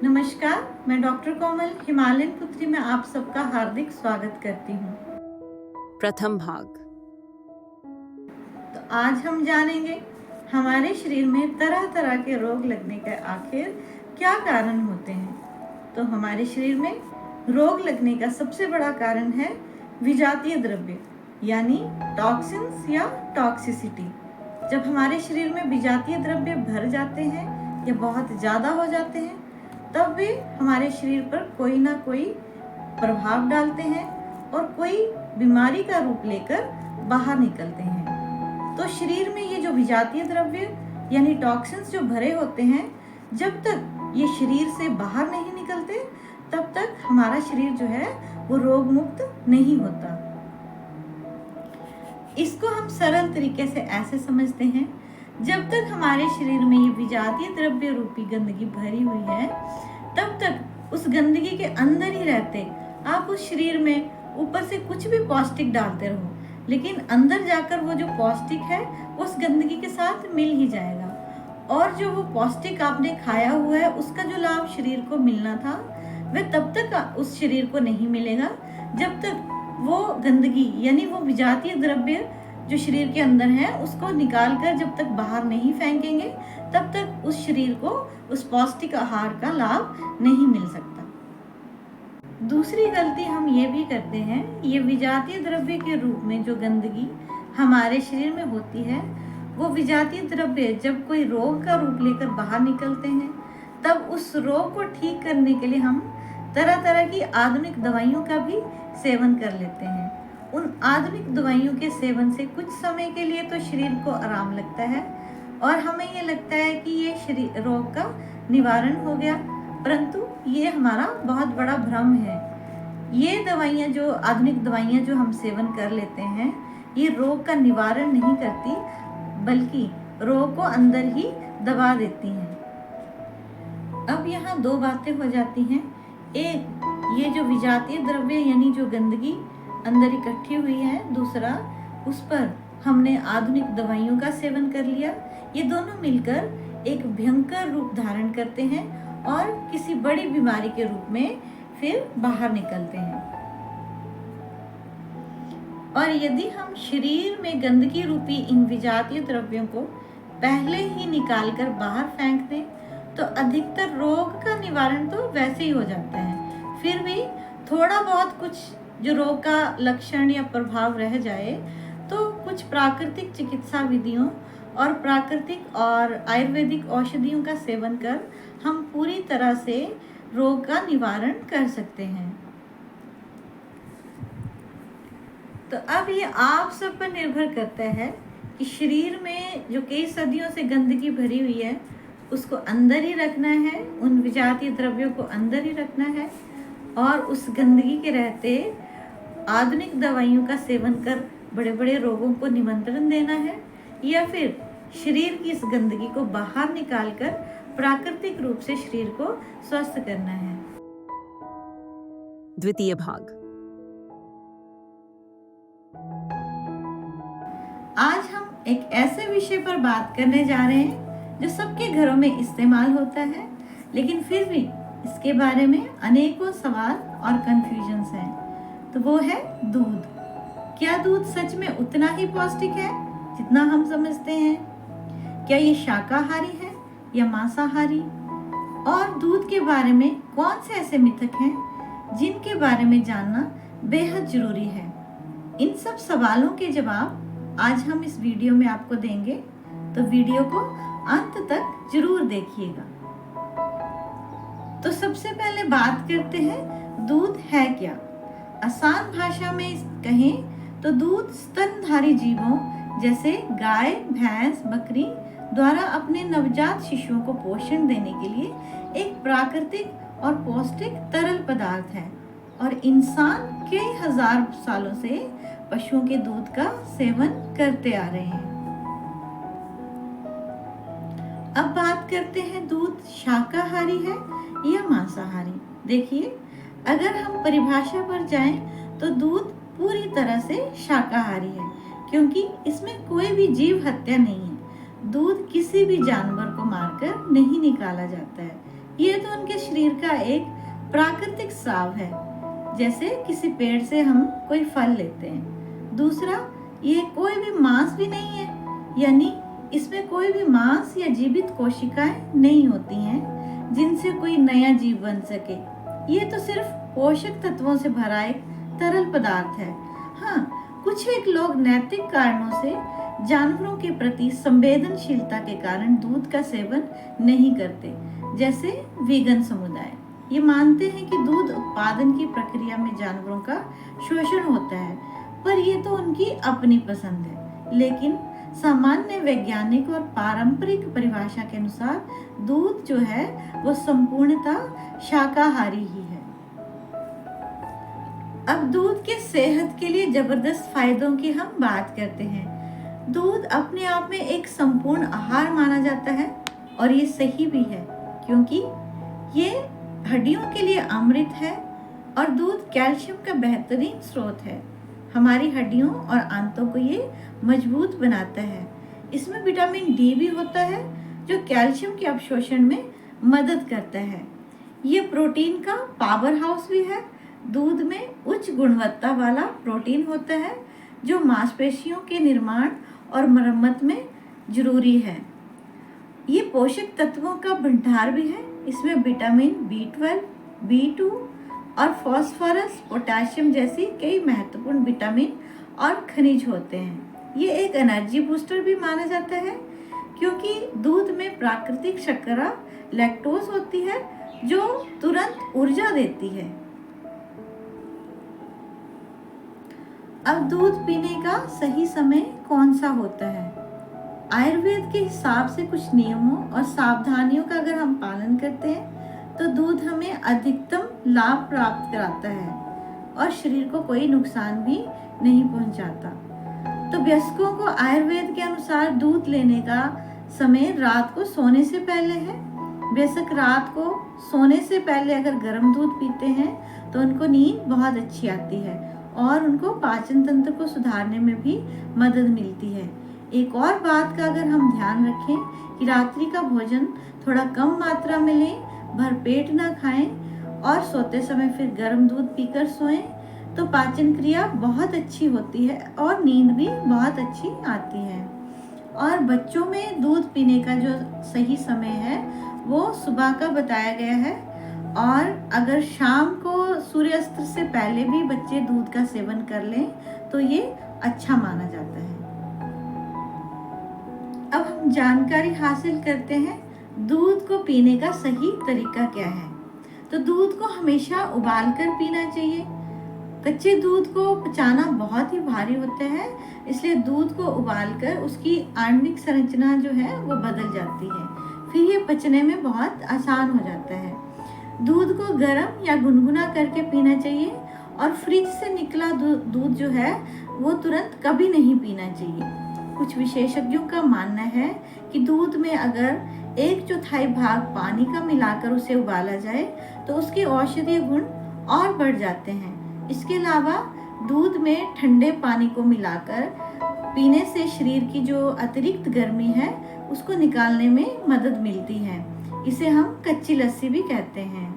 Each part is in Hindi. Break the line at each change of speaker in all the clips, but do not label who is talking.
नमस्कार, मैं डॉक्टर कोमल हिमालयन पुत्री में आप सबका हार्दिक स्वागत करती हूँ।
प्रथम भाग।
तो आज हम जानेंगे हमारे शरीर में तरह तरह के रोग लगने का आखिर क्या कारण होते हैं। तो हमारे शरीर में रोग लगने का सबसे बड़ा कारण है विजातीय द्रव्य यानी टॉक्सिन्स या टॉक्सिसिटी। जब हमारे शरीर में विजातीय द्रव्य भर जाते हैं या बहुत ज़्यादा हो जाते हैं तब वे हमारे शरीर पर कोई ना कोई प्रभाव डालते हैं और कोई बीमारी का रूप लेकर बाहर निकलते हैं। तो शरीर में ये जो विजातीय द्रव्य यानी टॉक्सिन्स जो भरे होते हैं, जब तक ये शरीर से बाहर नहीं निकलते तब तक हमारा शरीर जो है वो रोग मुक्त नहीं होता। इसको हम सरल तरीके से ऐसे समझते हैं, जब तक हमारे शरीर में ये विजातीय द्रव्य रूपी गंदगी भरी हुई है तब तक उस गंदगी के अंदर ही रहते आप उस शरीर में ऊपर से कुछ भी पौष्टिक डालते रहो, लेकिन अंदर जाकर वो जो पौष्टिक है उस गंदगी के साथ मिल ही जाएगा और जो वो पौष्टिक आपने खाया हुआ है उसका जो लाभ शरीर को मिलना था वह तब तक उस शरीर को नहीं मिलेगा जब तक वो गंदगी यानी वो विजातीय द्रव्य जो शरीर के अंदर है उसको निकालकर जब तक बाहर नहीं फेंकेंगे तब तक उस शरीर को उस पौष्टिक आहार का लाभ नहीं मिल सकता। दूसरी गलती हम ये भी करते हैं, ये विजातीय द्रव्य के रूप में जो गंदगी हमारे शरीर में होती है वो विजातीय द्रव्य जब कोई रोग का रूप लेकर बाहर निकलते हैं तब उस रोग को ठीक करने के लिए हम तरह तरह की आधुनिक दवाइयों का भी सेवन कर लेते हैं। उन आधुनिक दवाइयों के सेवन से कुछ समय के लिए तो शरीर को आराम लगता है और हमें ये लगता है कि ये शरीर रोग का निवारण हो गया, परंतु ये हमारा बहुत बड़ा भ्रम है। ये दवाइयाँ जो आधुनिक दवाइयाँ जो हम सेवन कर लेते हैं ये रोग का निवारण नहीं करती बल्कि रोग को अंदर ही दबा देती हैं। अब यहाँ दो बातें हो जाती हैं, एक ये जो विजातीय द्रव्य यानी जो गंदगी अंदर इकट्ठी हुई है, दूसरा उस पर हमने आधुनिक दवाइयों का सेवन कर लिया। ये दोनों मिलकर एक भयंकर रूप धारण करते हैं और किसी बड़ी बीमारी के रूप में फिर बाहर निकलते हैं। और यदि हम शरीर में गंदगी रूपी इन विजातीय द्रव्यों को पहले ही निकालकर बाहर फेंक दें तो अधिकतर रोग का निवारण तो वैसे ही हो जाता है। फिर भी थोड़ा बहुत कुछ जो रोग का लक्षण या प्रभाव रह जाए तो कुछ प्राकृतिक चिकित्सा विधियों और प्राकृतिक और आयुर्वेदिक औषधियों का सेवन कर हम पूरी तरह से रोग का निवारण कर सकते हैं। तो अब ये आप सब पर निर्भर करता है कि शरीर में जो कई सदियों से गंदगी भरी हुई है उसको अंदर ही रखना है, उन विजातीय द्रव्यों को अंदर ही रखना है और उस गंदगी के रहते आधुनिक दवाइयों का सेवन कर बड़े बड़े रोगों को निमंत्रण देना है, या फिर शरीर की इस गंदगी को बाहर निकालकर प्राकृतिक रूप से शरीर को स्वस्थ करना है।
द्वितीय भाग।
आज हम एक ऐसे विषय पर बात करने जा रहे हैं जो सबके घरों में इस्तेमाल होता है, लेकिन फिर भी इसके बारे में अनेकों सवाल और कंफ्यूजन्स हैं। तो वो है दूध। क्या दूध सच में उतना ही पौष्टिक है जितना हम समझते हैं? क्या ये शाकाहारी है या मांसाहारी? और दूध के बारे में कौन से ऐसे मिथक हैं जिनके बारे में जानना बेहद जरूरी है? इन सब सवालों के जवाब आज हम इस वीडियो में आपको देंगे, तो वीडियो को अंत तक जरूर देखिएगा। तो सबसे पहले बात करते हैं दूध है क्या। आसान भाषा में कहें तो दूध स्तनधारी जीवों जैसे गाय, भैंस, बकरी द्वारा अपने नवजात शिशुओं को पोषण देने के लिए एक प्राकृतिक और पौष्टिक तरल पदार्थ है और इंसान कई हजार सालों से पशुओं के दूध का सेवन करते आ रहे हैं। अब बात करते हैं दूध शाकाहारी है या मांसाहारी। देखिए, अगर हम परिभाषा पर जाएं तो दूध पूरी तरह से शाकाहारी है क्योंकि इसमें कोई भी जीव हत्या नहीं है। दूध किसी भी जानवर को मारकर नहीं निकाला जाता है, ये तो उनके शरीर का एक प्राकृतिक स्राव है, जैसे किसी पेड़ से हम कोई फल लेते हैं। दूसरा, ये कोई भी मांस भी नहीं है, यानी इसमें कोई भी मांस या जीवित कोशिकाएं नहीं होती हैं जिनसे कोई नया जीव बन सके। ये तो सिर्फ पोषक तत्वों से भरा एक तरल पदार्थ है। हाँ, कुछ एक लोग नैतिक कारणों से जानवरों के प्रति संवेदनशीलता के कारण दूध का सेवन नहीं करते, जैसे वीगन समुदाय। ये मानते हैं कि दूध उत्पादन की प्रक्रिया में जानवरों का शोषण होता है, पर ये तो उनकी अपनी पसंद है। लेकिन सामान्य वैज्ञानिक और पारंपरिक परिभाषा के अनुसार दूध जो है वो संपूर्णतः शाकाहारी ही है। अब दूध के सेहत के लिए जबरदस्त फायदों की हम बात करते हैं। दूध अपने आप में एक संपूर्ण आहार माना जाता है और ये सही भी है, क्योंकि ये हड्डियों के लिए अमृत है और दूध कैल्शियम का बेहतरीन स्रोत है। हमारी हड्डियों और आंतों को ये मजबूत बनाता है। इसमें विटामिन डी भी होता है जो कैल्शियम के अवशोषण में मदद करता है। ये प्रोटीन का पावर हाउस भी है। दूध में उच्च गुणवत्ता वाला प्रोटीन होता है जो मांसपेशियों के निर्माण और मरम्मत में जरूरी है। ये पोषक तत्वों का भंडार भी है। इसमें विटामिन B12, B2 और फास्फोरस, पोटेशियम जैसी कई महत्वपूर्ण विटामिन और खनिज होते हैं। ये एक एनर्जी बूस्टर भी माना जाता है, क्योंकि दूध में प्राकृतिक शर्करा लैक्टोज होती है जो तुरंत ऊर्जा देती है। अब दूध पीने का सही समय कौन सा होता है? आयुर्वेद के हिसाब से कुछ नियमों और सावधानियों का अगर हम पालन करते हैं तो दूध हमें अधिकतम लाभ प्राप्त कराता है और शरीर को कोई नुकसान भी नहीं पहुंचाता। तो वयस्कों को आयुर्वेद के अनुसार दूध लेने का समय रात को सोने से पहले है। वयस्क रात को सोने से पहले अगर गर्म दूध पीते हैं तो उनको नींद बहुत अच्छी आती है और उनको पाचन तंत्र को सुधारने में भी मदद मिलती है। एक और बात का अगर हम ध्यान रखें कि रात्रि का भोजन थोड़ा कम मात्रा में लें, भरपेट ना खाएं और सोते समय फिर गर्म दूध पीकर सोएं, तो पाचन क्रिया बहुत अच्छी होती है और नींद भी बहुत अच्छी आती है। और बच्चों में दूध पीने का जो सही समय है वो सुबह का बताया गया है, और अगर शाम को सूर्यास्त से पहले भी बच्चे दूध का सेवन कर लें तो ये अच्छा माना जाता है। अब हम जानकारी हासिल करते हैं दूध को पीने का सही तरीका क्या है। तो दूध को हमेशा उबाल कर पीना चाहिए। कच्चे दूध को पचाना बहुत ही भारी होता है, इसलिए दूध को उबालकर उसकी आणविक संरचना जो है वो बदल जाती है, फिर ये पचने में बहुत आसान हो जाता है। दूध को गर्म या गुनगुना करके पीना चाहिए और फ्रिज से निकला दूध जो है वो तुरंत कभी नहीं पीना चाहिए। कुछ विशेषज्ञों का मानना है कि दूध में अगर 1/4 भाग पानी का मिलाकर उसे उबाला जाए तो उसके औषधीय गुण और बढ़ जाते हैं। इसके अलावा दूध में ठंडे पानी को मिलाकर पीने से शरीर की जो अतिरिक्त गर्मी है उसको निकालने में मदद मिलती है। इसे हम कच्ची लस्सी भी कहते हैं।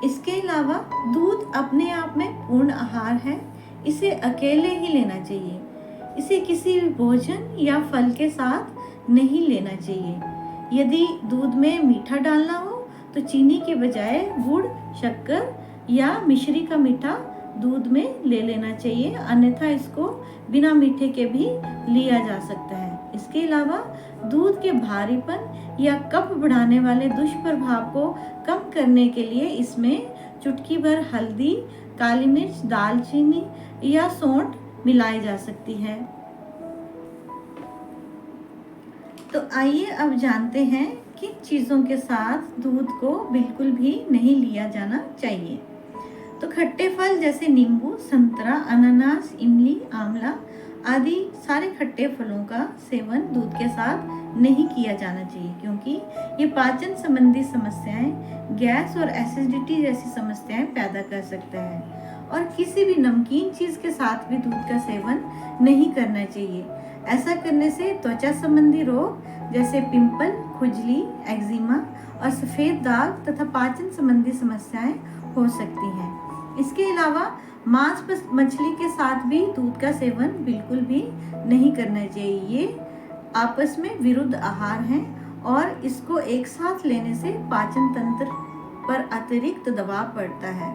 इसके अलावा दूध अपने आप में पूर्ण आहार है। इसे अकेले ही लेना चाहिए। इसे किसी भी भोजन या फल के साथ नहीं लेना चाहिए। यदि दूध में मीठा डालना हो तो चीनी के बजाय गुड़, शक्कर या मिश्री का मीठा दूध में ले लेना चाहिए, अन्यथा इसको बिना मीठे के भी लिया जा सकता है। इसके अलावा दूध के भारीपन या कफ बढ़ाने वाले दुष्प्रभाव को कम करने के लिए इसमें चुटकी भर हल्दी, काली मिर्च, दालचीनी या सौंठ मिलाई जा सकती है। तो आइए अब जानते हैं किन चीज़ों के साथ दूध को बिल्कुल भी नहीं लिया जाना चाहिए। तो खट्टे फल जैसे नींबू, संतरा, अनानास, इमली, आंवला आदि सारे खट्टे फलों का सेवन दूध के साथ नहीं किया जाना चाहिए, क्योंकि ये पाचन संबंधी समस्याएं, गैस और एसिडिटी जैसी समस्याएं पैदा कर सकता है। और किसी भी नमकीन चीज़ के साथ भी दूध का सेवन नहीं करना चाहिए। ऐसा करने से त्वचा संबंधी रोग जैसे पिंपल, खुजली, एक्जिमा और सफ़ेद दाग तथा पाचन संबंधी समस्याएं हो सकती हैं। इसके अलावा मांस मछली के साथ भी दूध का सेवन बिल्कुल भी नहीं करना चाहिए। ये आपस में विरुद्ध आहार हैं और इसको एक साथ लेने से पाचन तंत्र पर अतिरिक्त दबाव पड़ता है।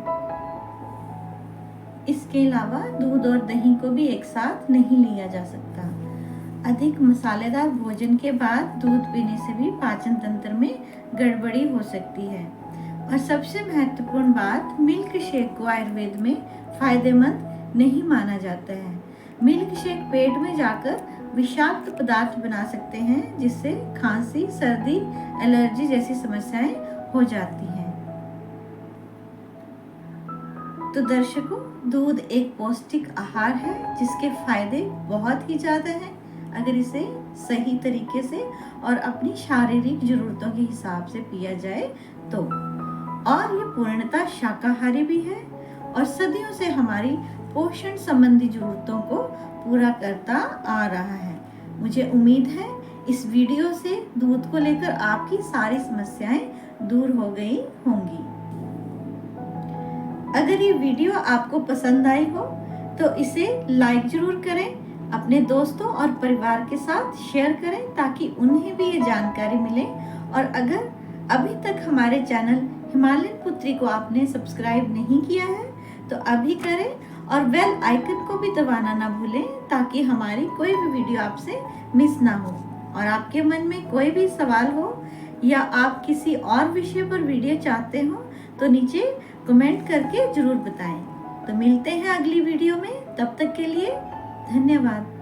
इसके अलावा दूध और दही को भी एक साथ नहीं लिया जा सकता। अधिक मसालेदार भोजन के बाद दूध पीने से भी पाचन तंत्र में गड़बड़ी हो सकती है। और सबसे महत्वपूर्ण बात, मिल्क शेक को आयुर्वेद में फायदेमंद नहीं माना जाता है। मिल्क शेक पेट में जाकर विषाक्त पदार्थ बना सकते हैं, जिससे खांसी, सर्दी, एलर्जी जैसी समस्याएं हो जाती हैं। तो दर्शकों, दूध एक पौष्टिक आहार है जिसके फायदे बहुत ही ज़्यादा हैं अगर इसे सही तरीके से और अपनी शारीरिक जरूरतों के हिसाब से पिया जाए तो। और ये पूर्णतः शाकाहारी भी है और सदियों से हमारी पोषण संबंधी जरूरतों को पूरा करता आ रहा है। मुझे उम्मीद है इस वीडियो से दूध को लेकर आपकी सारी समस्याएं दूर हो गई होंगी। अगर ये वीडियो आपको पसंद आई हो तो इसे लाइक जरूर करें, अपने दोस्तों और परिवार के साथ शेयर करें ताकि उन्हें भी ये जानकारी मिले। और अगर अभी तक हमारे चैनल हिमालयन पुत्री को आपने सब्सक्राइब नहीं किया है तो अभी करें और बेल आइकन को भी दबाना ना भूलें ताकि हमारी कोई भी वीडियो आपसे मिस ना हो। और आपके मन में कोई भी सवाल हो या आप किसी और विषय पर वीडियो चाहते हो तो नीचे कमेंट करके जरूर बताएं। तो मिलते हैं अगली वीडियो में, तब तक के लिए धन्यवाद।